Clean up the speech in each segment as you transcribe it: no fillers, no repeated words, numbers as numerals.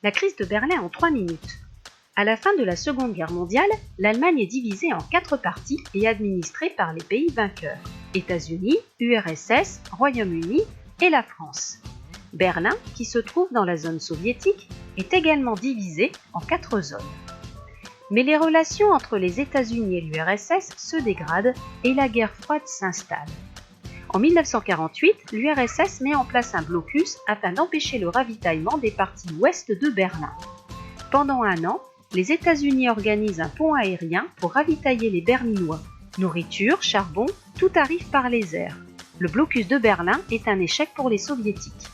La crise de Berlin en 3 minutes. À la fin de la Seconde Guerre mondiale, l'Allemagne est divisée en 4 parties et administrée par les pays vainqueurs: États-Unis, URSS, Royaume-Uni et la France. Berlin, qui se trouve dans la zone soviétique, est également divisée en 4 zones. Mais les relations entre les États-Unis et l'URSS se dégradent et la guerre froide s'installe. En 1948, l'URSS met en place un blocus afin d'empêcher le ravitaillement des parties ouest de Berlin. Pendant un an, les États-Unis organisent un pont aérien pour ravitailler les Berlinois. Nourriture, charbon, tout arrive par les airs. Le blocus de Berlin est un échec pour les Soviétiques.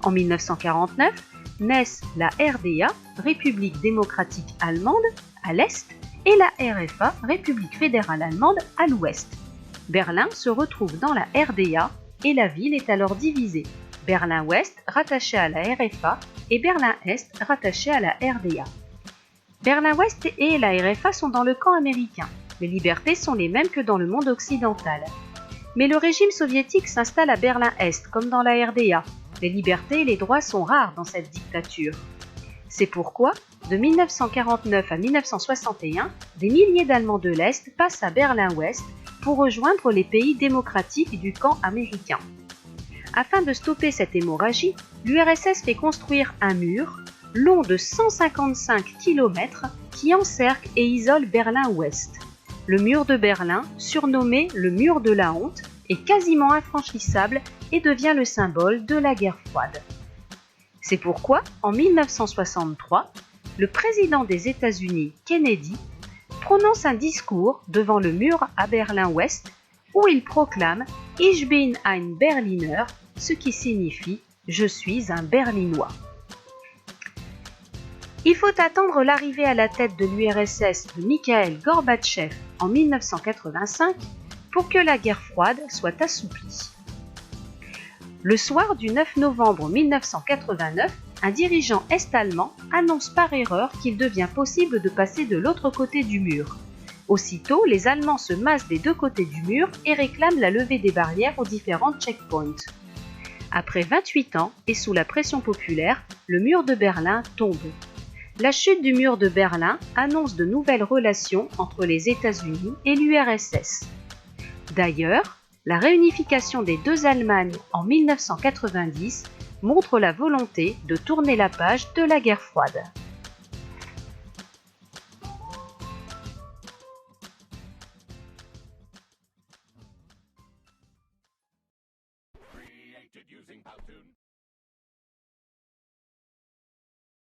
En 1949, naissent la RDA, République démocratique allemande, à l'est, et la RFA, République fédérale allemande, à l'ouest. Berlin se retrouve dans la RDA et la ville est alors divisée. Berlin-Ouest rattaché à la RFA et Berlin-Est rattaché à la RDA. Berlin-Ouest et la RFA sont dans le camp américain. Les libertés sont les mêmes que dans le monde occidental. Mais le régime soviétique s'installe à Berlin-Est comme dans la RDA. Les libertés et les droits sont rares dans cette dictature. C'est pourquoi, de 1949 à 1961, des milliers d'Allemands de l'Est passent à Berlin-Ouest pour rejoindre les pays démocratiques du camp américain. Afin de stopper cette hémorragie, l'URSS fait construire un mur long de 155 km qui encercle et isole Berlin-Ouest. Le mur de Berlin, surnommé le mur de la honte, est quasiment infranchissable et devient le symbole de la guerre froide. C'est pourquoi, en 1963, le président des États-Unis, Kennedy, prononce un discours devant le mur à Berlin-Ouest où il proclame « Ich bin ein Berliner », ce qui signifie « Je suis un Berlinois ». Il faut attendre l'arrivée à la tête de l'URSS de Mikhaïl Gorbatchev en 1985 pour que la guerre froide soit assouplie. Le soir du 9 novembre 1989, un dirigeant est-allemand annonce par erreur qu'il devient possible de passer de l'autre côté du mur. Aussitôt, les Allemands se massent des deux côtés du mur et réclament la levée des barrières aux différents checkpoints. Après 28 ans et sous la pression populaire, le mur de Berlin tombe. La chute du mur de Berlin annonce de nouvelles relations entre les États-Unis et l'URSS. D'ailleurs, la réunification des deux Allemagnes en 1990 montre la volonté de tourner la page de la guerre froide.